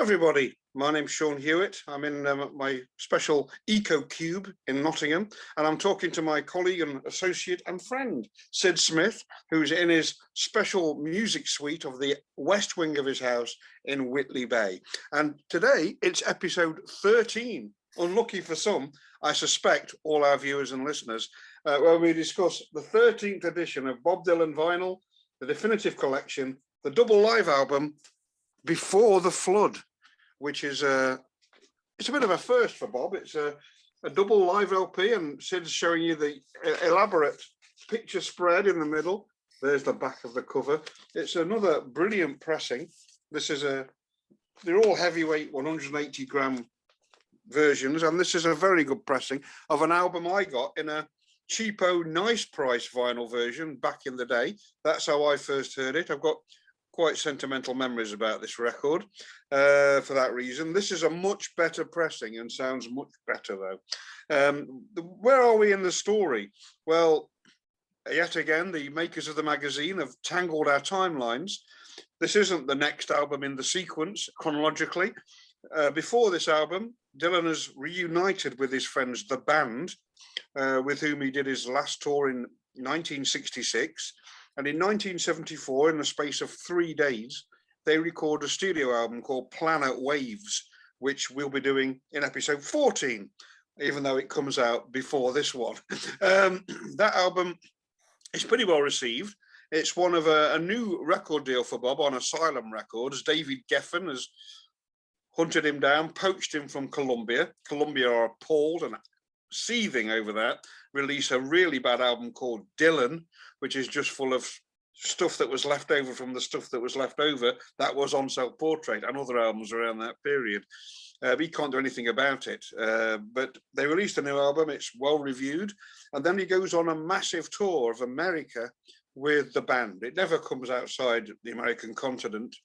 everybody, my name's Sean Hewitt. I'm in my special Eco Cube in Nottingham, and I'm talking to my colleague and associate and friend, Sid Smith, who's in his special music suite of the west wing of his house in Whitley Bay. And today it's episode 13. Unlucky for some, I suspect all our viewers and listeners, where we discuss the 13th edition of Bob Dylan vinyl, the definitive collection, the double live album, Before the Flood, which is it's a bit of a first for Bob. It's a double live LP, and Sid's showing you the elaborate picture spread in the middle. There's the back of the cover. It's another brilliant pressing. This is they're all heavyweight 180 gram versions, and this is a very good pressing of an album I got in a cheapo, nice price vinyl version back in the day. That's how I first heard it. I've got quite sentimental memories about this record for that reason. This is a much better pressing and sounds much better though. Where are we in the story? Well, yet again, the makers of the magazine have tangled our timelines. This isn't the next album in the sequence chronologically. Before this album, Dylan has reunited with his friends, The Band, with whom he did his last tour in 1966. And in 1974, in the space of 3 days, they record a studio album called Planet Waves, which we'll be doing in episode 14, even though it comes out before this one. That album is pretty well received. It's one of a new record deal for Bob on Asylum Records. David Geffen has hunted him down, poached him from Columbia. Columbia are appalled and seething over that, release a really bad album called Dylan, which is just full of stuff that was left over from the stuff that was left over that was on Self-Portrait and other albums around that period. He can't do anything about it, but they released a new album. It's well reviewed, and then he goes on a massive tour of America with the band. It never comes outside the American continent,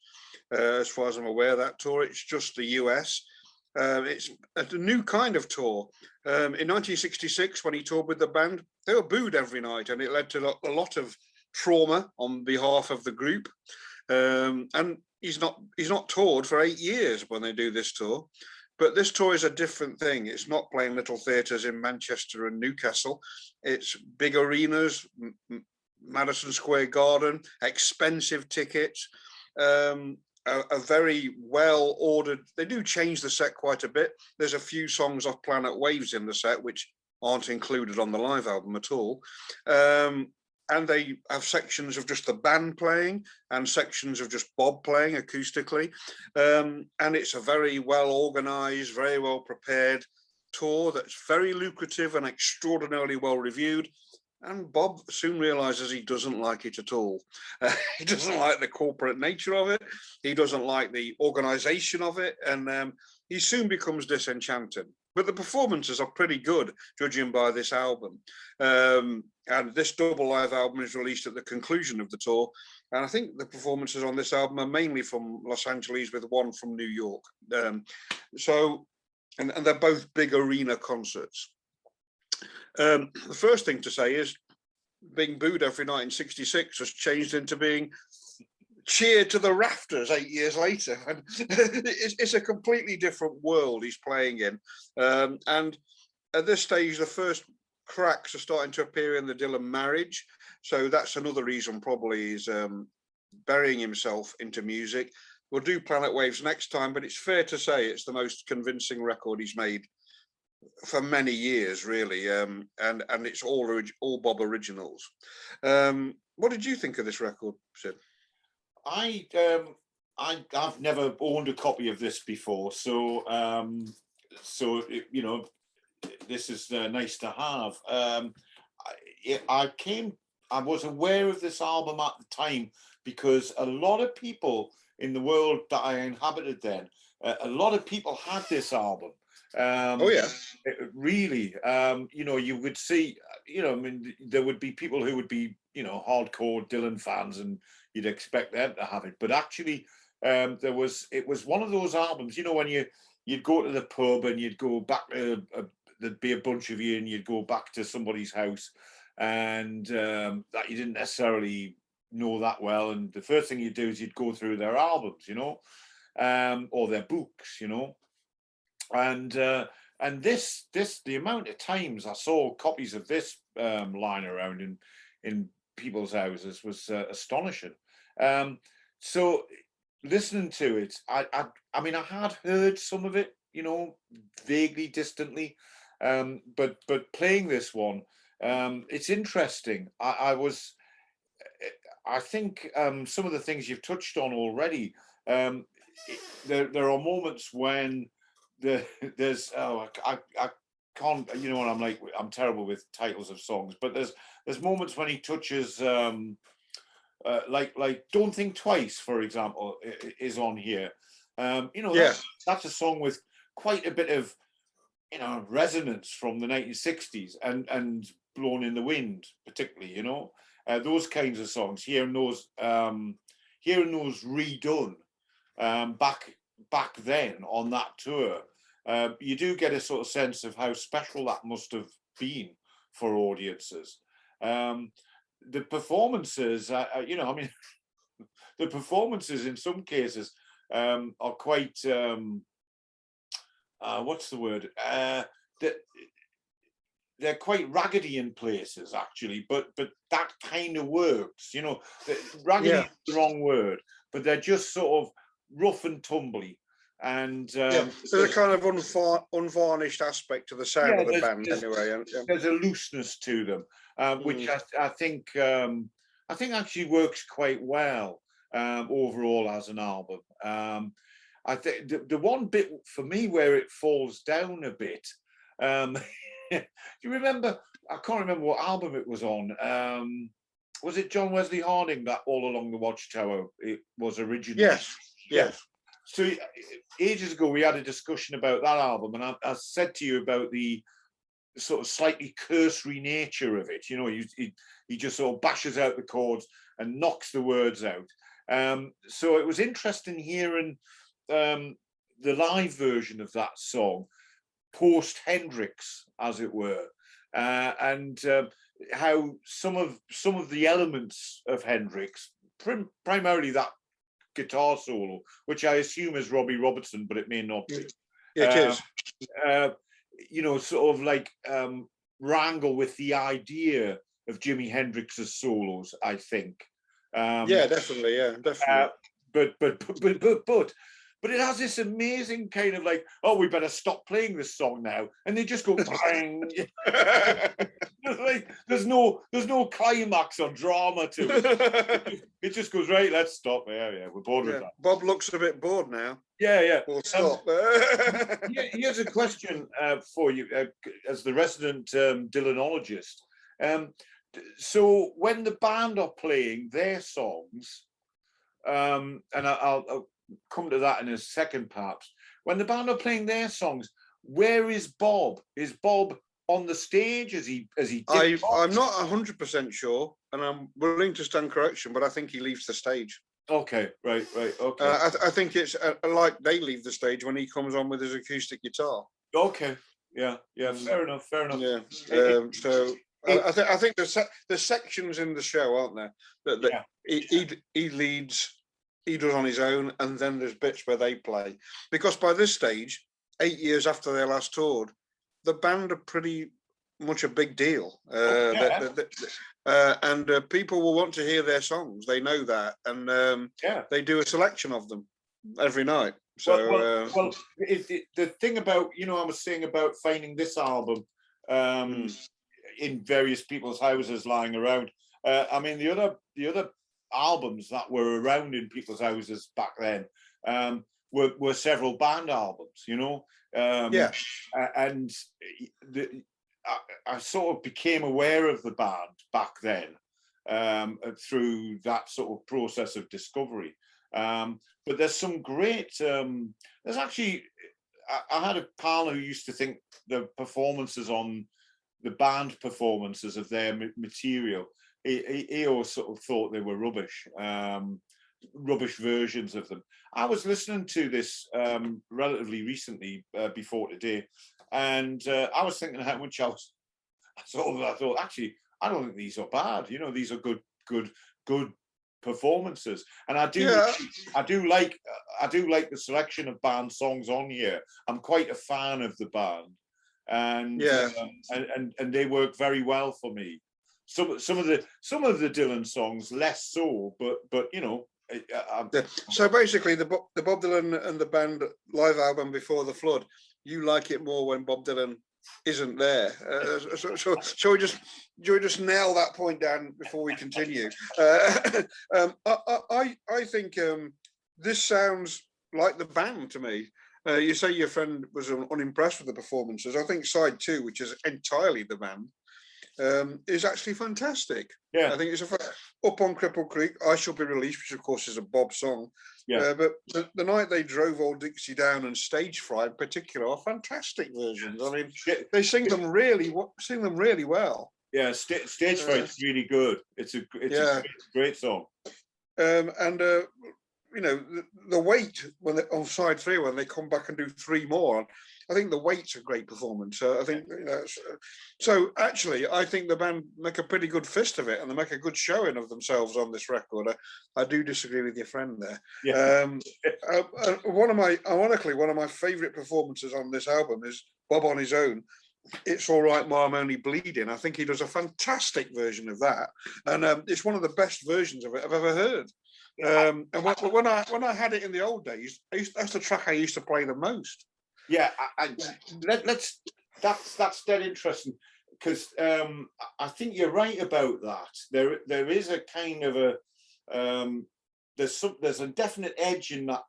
as far as I'm aware, that tour. It's just the US. It's a new kind of tour. In 1966, when he toured with the band, they were booed every night, and it led to a lot of trauma on behalf of the group. And he's not toured for 8 years when they do this tour. But this tour is a different thing. It's not playing little theatres in Manchester and Newcastle. It's big arenas, Madison Square Garden, expensive tickets. A very well ordered, they do change the set quite a bit. There's a few songs off Planet Waves in the set which aren't included on the live album at all. And they have sections of just the band playing and sections of just Bob playing acoustically. And it's a very well organized, very well prepared tour that's very lucrative and extraordinarily well reviewed. And Bob soon realizes he doesn't like it at all. He doesn't like the corporate nature of it. He doesn't like the organization of it. And he soon becomes disenchanted. But the performances are pretty good, judging by this album. And this double live album is released at the conclusion of the tour. And I think the performances on this album are mainly from Los Angeles, with one from New York. And they're both big arena concerts. The first thing to say is being booed every night in 66 has changed into being cheered to the rafters 8 years later. And it's a completely different world he's playing in. And at this stage, the first cracks are starting to appear in the Dylan marriage. So that's another reason probably he's burying himself into music. We'll do Planet Waves next time, but it's fair to say it's the most convincing record he's made for many years, really, and it's all Bob originals. What did you think of this record, Sid? I've never owned a copy of this before, so you know, this is nice to have. I was aware of this album at the time because a lot of people in the world that I inhabited then, a lot of people had this album. Oh yeah, really. You know, you would see, you know, I mean, there would be people who would be, you know, hardcore Dylan fans, and you'd expect them to have it. But actually, it was one of those albums, you know, when you'd go to the pub and you'd go back, there'd be a bunch of you, and you'd go back to somebody's house, and that you didn't necessarily know that well, and the first thing you'd do is you'd go through their albums, you know. or their books, you know. And this the amount of times I saw copies of this lying around in people's houses was astonishing. So listening to it, I mean, I had heard some of it, you know, vaguely, distantly, but playing this one, it's interesting. I think some of the things you've touched on already. There are moments when there's I can't, you know what, I'm terrible with titles of songs, but there's moments when he touches like Don't Think Twice, for example, is on here. You know, that's a song with quite a bit of, you know, resonance from the 1960s and Blown in the Wind, particularly, you know, those kinds of songs. Hearing those redone back then on that tour, you do get a sort of sense of how special that must have been for audiences. The performances, you know, I mean, the performances in some cases are quite, what's the word? They're quite raggedy in places, actually, but that kind of works, you know. Raggedy is the wrong word, but they're just sort of rough and tumbly. And there's a kind of unvarnished aspect to the sound of the band, anyway. There's a looseness to them, which I think actually works quite well overall as an album. I think the one bit for me where it falls down a bit. Do you remember? I can't remember what album it was on. Was it John Wesley Harding, that All Along the Watchtower? It was originally. Yes. So ages ago, we had a discussion about that album, and I said to you about the sort of slightly cursory nature of it. You know, he just sort of bashes out the chords and knocks the words out. So it was interesting hearing the live version of that song, post Hendrix, as it were, and how some of the elements of Hendrix, primarily that guitar solo, which I assume is Robbie Robertson, but it may not be. It is. You know, sort of like wrangle with the idea of Jimi Hendrix's solos, I think. Definitely. But it has this amazing kind of like, oh, we better stop playing this song now, and they just go bang. Like, there's no climax or drama to it. It just goes, right, let's stop. Yeah, we're bored with that. Bob looks a bit bored now. Yeah. We'll stop. Here's a question for you, as the resident Dylanologist. So when the band are playing their songs, and I'll come to that in a second, perhaps. When the band are playing their songs, where is Bob? Is Bob on the stage? Is he? I'm not 100% sure, and I'm willing to stand correction, but I think he leaves the stage. Okay, right, okay. I think it's like they leave the stage when he comes on with his acoustic guitar. Okay, yeah, fair enough. Yeah, so I think there's sections in the show, aren't there, that he leads. He does on his own, and then there's bits where they play. Because by this stage, 8 years after they last toured, the band are pretty much a big deal. And people will want to hear their songs. They know that. And they do a selection of them every night. So, the thing about, you know, I was saying about finding this album in various people's houses lying around. I mean, the other albums that were around in people's houses back then were several band albums, you know. And I sort of became aware of the band back then through that sort of process of discovery. But there's some great. There's actually, I had a pal who used to think the performances on the band performances of their material, he always sort of thought they were rubbish versions of them. I was listening to this relatively recently, before today, and I was thinking how much I thought, actually, I don't think these are bad. You know, these are good performances. And I do like the selection of band songs on here. I'm quite a fan of the band, and and they work very well for me. Some of the Dylan songs less so, but you know. So basically, the Bob Dylan and the band live album Before the Flood, you like it more when Bob Dylan isn't there. Shall we just nail that point down before we continue? I think this sounds like the band to me. You say your friend was unimpressed with the performances. I think side 2, which is entirely the band, is actually fantastic. Yeah, I think it's Up on Cripple Creek, I Shall Be Released, which of course is a Bob song. Yeah, but the Night They Drove Old Dixie Down and Stage Fright in particular are fantastic versions. I mean, they sing them really well. Yeah, Stage Fright's really good. It's a great song. And you know, the Wait when they, on side 3 when they come back and do 3 more. I think the Wait's a great performance. I think, you know, so actually, I think the band make a pretty good fist of it, and they make a good showing of themselves on this record. I do disagree with your friend there. Yeah. Ironically, one of my favourite performances on this album is Bob on his own. It's All Right, Ma, I'm Only Bleeding. I think he does a fantastic version of that, and it's one of the best versions of it I've ever heard. And when I had it in the old days, that's the track I used to play the most. Yeah, that's dead interesting, because I think you're right about that. There is a kind of a there's a definite edge in that.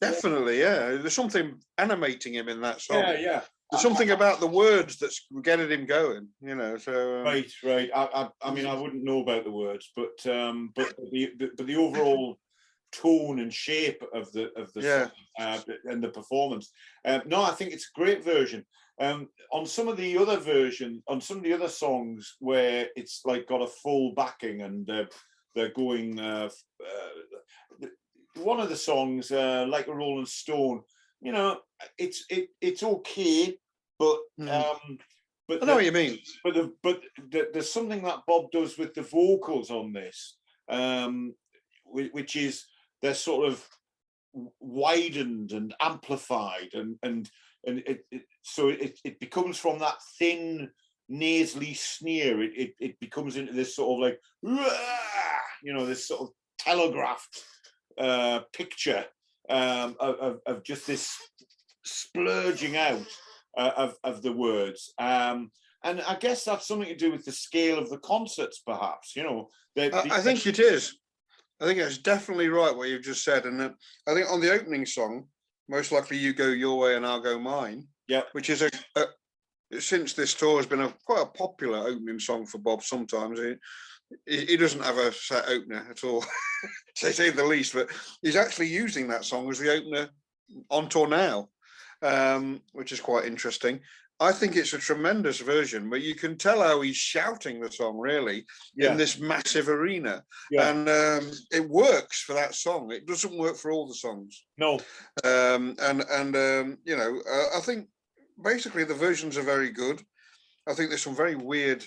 Definitely, yeah. There's something animating him in that song. Yeah. There's something about the words that's getting him going, you know. So right. I mean, I wouldn't know about the words, but the overall tone and shape of the song, and the performance. No, I think it's a great version. On some of the other songs where it's like got a full backing and they're going. One of the songs, Like a Rolling Stone, you know, it's okay, but I know what you mean. But there's something that Bob does with the vocals on this, which is they're sort of widened and amplified, and so it becomes from that thin nasally sneer, it becomes into this sort of like, you know, this sort of telegraphed picture of just this splurging out of the words, and I guess that's something to do with the scale of the concerts, perhaps. You know, I think it is. I think it's definitely right what you've just said, and I think on the opening song, Most Likely You Go Your Way and I'll Go Mine, which is since this tour has been quite a popular opening song for Bob. Sometimes he doesn't have a set opener at all, to say the least, but he's actually using that song as the opener on tour now, which is quite interesting. I think it's a tremendous version, but you can tell how he's shouting the song really in this massive arena, and it works for that song. It doesn't work for all the songs. No, you know, I think basically the versions are very good. I think there's some very weird,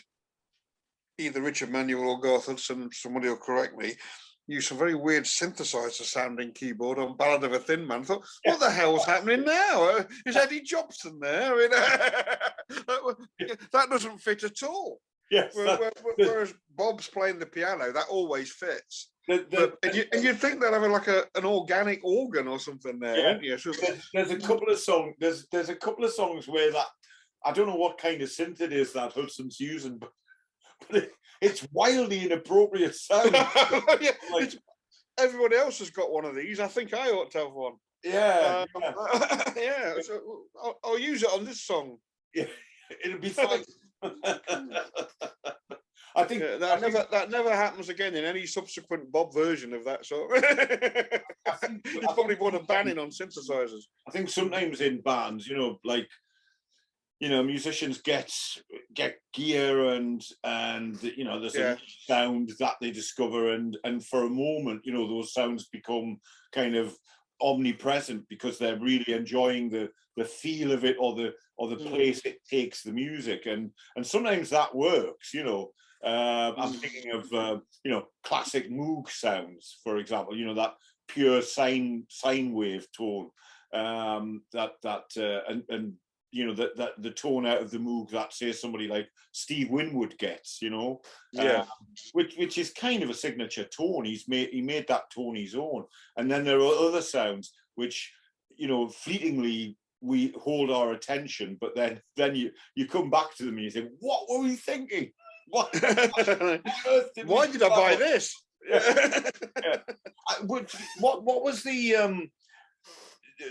either Richard Manuel or Garth Hudson, somebody will correct me, use some very weird synthesizer sounding keyboard on Ballad of a Thin Man. I thought, what the hell's happening now? Is Eddie Jobson there? I mean, that doesn't fit at all. Yes. Whereas Bob's playing the piano, that always fits. And you'd think they'd have like an organic organ or something there, wouldn't you? So there's a couple of songs. There's a couple of songs where that, I don't know what kind of synth it is that Hudson's using, but it's wildly inappropriate sound. Everybody else has got one of these. I think I ought to have one. Yeah. So I'll use it on this song. Yeah, it'll be fine. I think that never happens again in any subsequent Bob version of that song. It's probably one of banning on synthesizers. I think sometimes in bands, you know, like, you know, musicians get gear and you know, there's a sound that they discover, and for a moment, you know, those sounds become kind of omnipresent because they're really enjoying the feel of it, or the place it takes the music, and sometimes that works, you know. I'm thinking of you know, classic Moog sounds, for example. You know, that pure sine wave tone, and you know, that the tone out of the Moog that, say, somebody like Steve Winwood gets, you know, which is kind of a signature tone. He made that tone his own. And then there are other sounds which, you know, fleetingly we hold our attention, but then you come back to them and you say, what were we thinking? What on earth Why did I buy this? Yeah. Yeah. What was the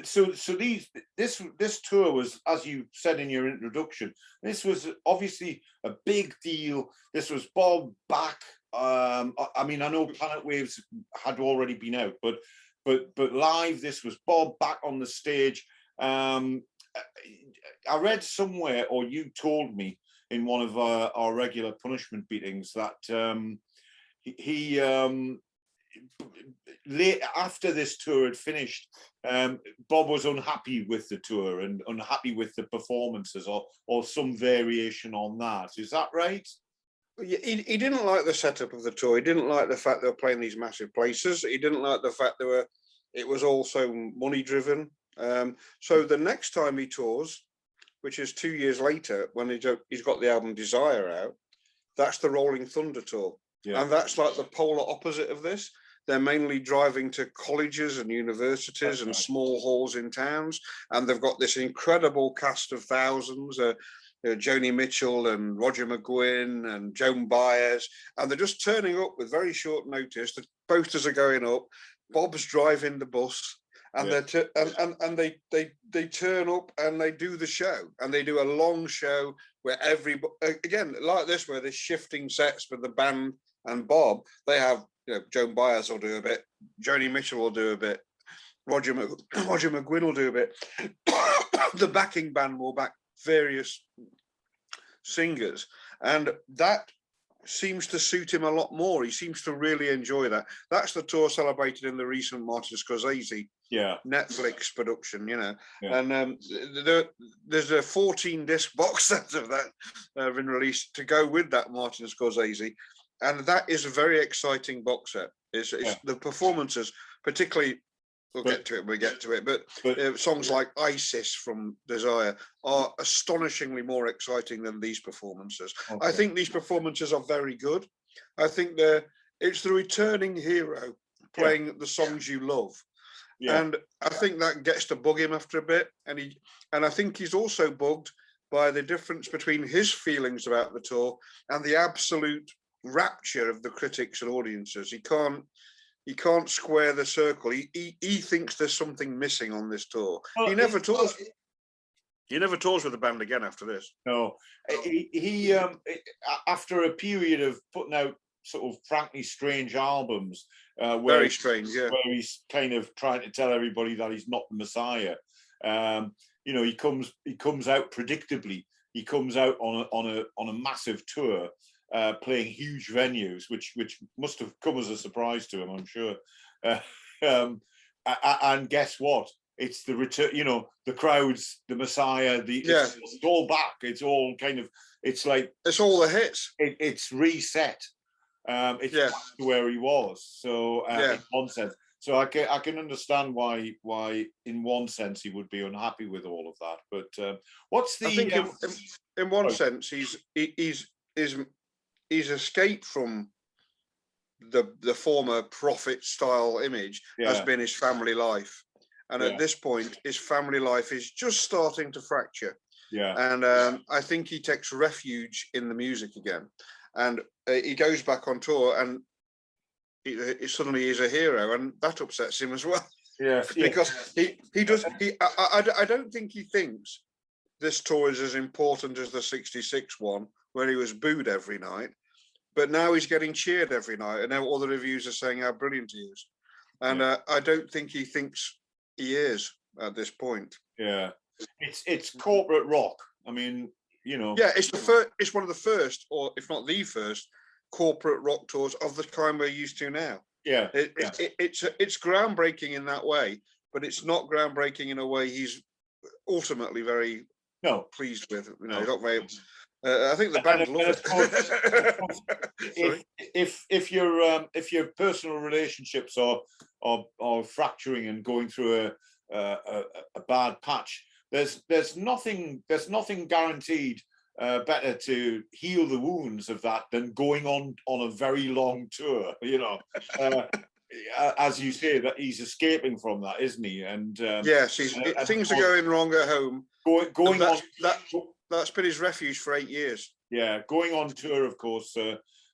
so this tour was, as you said in your introduction, this was obviously a big deal. This was Bob back. I mean, I know Planet Waves had already been out, but live, this was Bob back on the stage. I read somewhere, or you told me in one of our regular punishment beatings, that he late after this tour had finished, Bob was unhappy with the tour and unhappy with the performances, or some variation on that. Is that right? He didn't like the setup of the tour. He didn't like the fact they were playing these massive places. He didn't like the fact it was also money driven. So the next time he tours, which is 2 years later, when he's got the album Desire out, that's the Rolling Thunder tour. Yeah. And that's like the polar opposite of this. They're mainly driving to colleges and universities and small halls in towns. And they've got this incredible cast of thousands, Joni Mitchell and Roger McGuinn and Joan Baez. And they're just turning up with very short notice. The posters are going up. Bob's driving the bus. And they turn up and they do the show, and they do a long show where everybody, again, like this, where there's shifting sets with the band and Bob. They have, you know, Joan Baez will do a bit, Joni Mitchell will do a bit, Roger McGuinn will do a bit. The backing band will back various singers, and that seems to suit him a lot more. He seems to really enjoy that. That's the tour celebrated in the recent Martin Scorsese Netflix production, you know. Yeah. And there's a 14-disc box set of that been released to go with that Martin Scorsese, and that is a very exciting box set. It's the performances, particularly. We'll get to it, but songs like Isis from Desire are astonishingly more exciting than these performances. Okay. I think these performances are very good. I think it's the returning hero playing the songs you love. Yeah. And I think that gets to bug him after a bit. And I think he's also bugged by the difference between his feelings about the tour and the absolute rapture of the critics and audiences. He can't square the circle. He thinks there's something missing on this tour. Well, he never tours. He never tours with the band again after this. No, he after a period of putting out sort of frankly strange albums, very strange, yeah, where he's kind of trying to tell everybody that he's not the Messiah. You know, he comes out predictably. He comes out on a massive tour. Playing huge venues, which must have come as a surprise to him, I'm sure. And guess what? It's the return. You know, the crowds, the Messiah. It's all back. It's all kind of. It's like it's all the hits. It's reset. It's back to where he was. So in one sense, so I can understand why in one sense he would be unhappy with all of that. But what's the? I think in one sense he's escaped from the former prophet style image has been his family life, and at this point his family life is just starting to fracture. And I think he takes refuge in the music again, and he goes back on tour, and he suddenly is a hero, and that upsets him as well. Because I don't think he thinks this tour is as important as the '66 one, where he was booed every night, but now he's getting cheered every night, and now all the reviews are saying how brilliant he is. And I don't think he thinks he is at this point. Yeah, it's corporate rock. I mean, you know. Yeah, it's one of the first, or if not the first, corporate rock tours of the kind we're used to now. Yeah, it's groundbreaking in that way, but it's not groundbreaking in a way he's ultimately very pleased with. You know, he's not very. I think the band love it. Of course, if your personal relationships are fracturing and going through a bad patch, there's nothing guaranteed better to heal the wounds of that than going on a very long tour. You know, as you say, that he's escaping from that, isn't he? And yes, things are going wrong at home. Going on. That's been his refuge for 8 years. Yeah, going on tour, of course,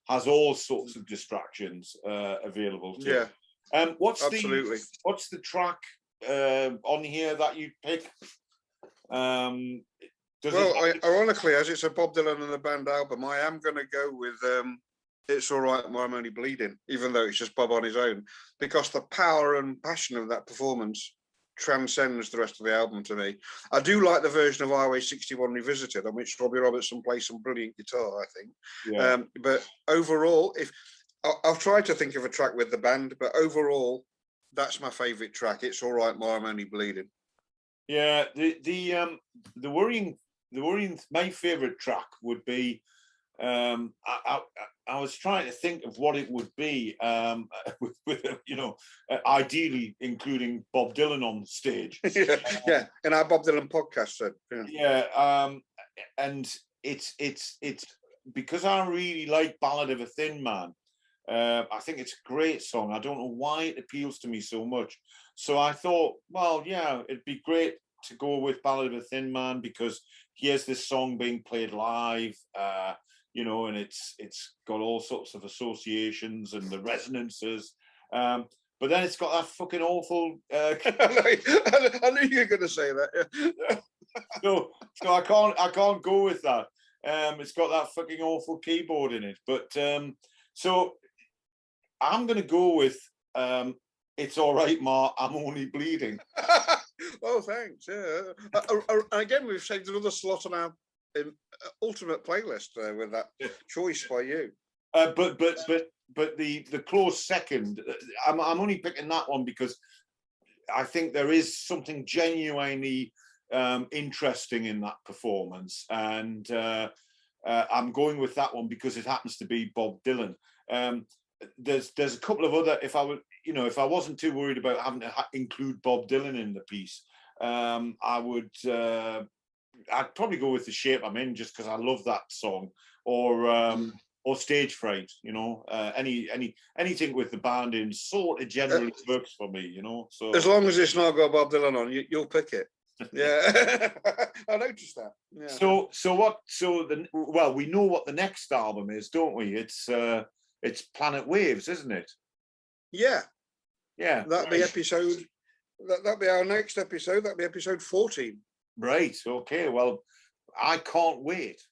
has all sorts of distractions available to. Yeah. What's Absolutely. the track on here that you pick? Ironically, as it's a Bob Dylan and the band album, I am going to go with "It's All Right, I'm Only Bleeding," even though it's just Bob on his own, because the power and passion of that performance transcends the rest of the album to me. I do like the version of Highway 61 Revisited, on which Robbie Robertson plays some brilliant guitar, I think. Yeah. But overall, I'll try to think of a track with the band, but overall, that's my favourite track. "It's All Right, I'm Only Bleeding." Yeah, the worrying, my favourite track would be. I was trying to think of what it would be, with ideally including Bob Dylan on stage. Yeah, in our Bob Dylan podcast. So, and it's because I really like "Ballad of a Thin Man." I think it's a great song. I don't know why it appeals to me so much. So I thought, well, yeah, it'd be great to go with "Ballad of a Thin Man" because here's this song being played live. And it's got all sorts of associations and the resonances, but then it's got that fucking awful. I knew you were going to say that. Yeah. So I can't go with that. It's got that fucking awful keyboard in it, but so I'm going to go with "It's All Right, Ma, I'm Only Bleeding." Oh, thanks. Yeah. Again, we've saved another slot on our ultimate playlist with that choice by you. But the close second, I'm only picking that one because I think there is something genuinely interesting in that performance, and I'm going with that one because it happens to be Bob Dylan. There's a couple of other. If I wasn't too worried about having to include Bob Dylan in the piece, I would. I'd probably go with "The Shape I'm In" just because I love that song, or "Stage Fright." Anything with the band in sort of generally works for me. So as long as it's not got Bob Dylan on, you'll pick it. Yeah, I noticed that. Yeah. We know what the next album is, don't we? It's Planet Waves, isn't it? Yeah. That'd be episode. That'd be our next episode. That'd be episode 14. Right. Okay. Well, I can't wait.